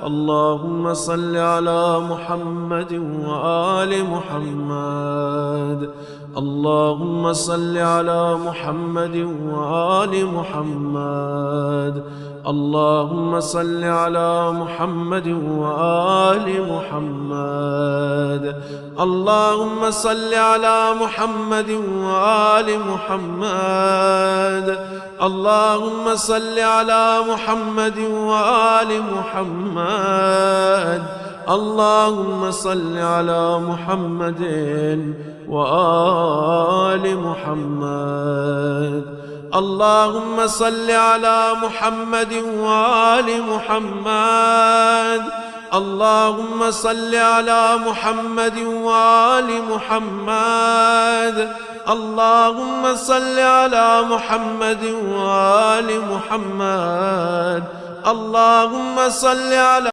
اللهم صل على محمد وآل محمد. اللهم صل على محمد وآل محمد. اللهم صل على محمد وآل محمد. اللهم صل على محمد وآل محمد. اللهم صل على محمد وآل محمد. اللهم صل على محمد وآل محمد. اللهم صل على محمد وآل محمد. اللهم صل على محمد وآل محمد. اللهم صل على محمد وآل محمد. اللهم صل على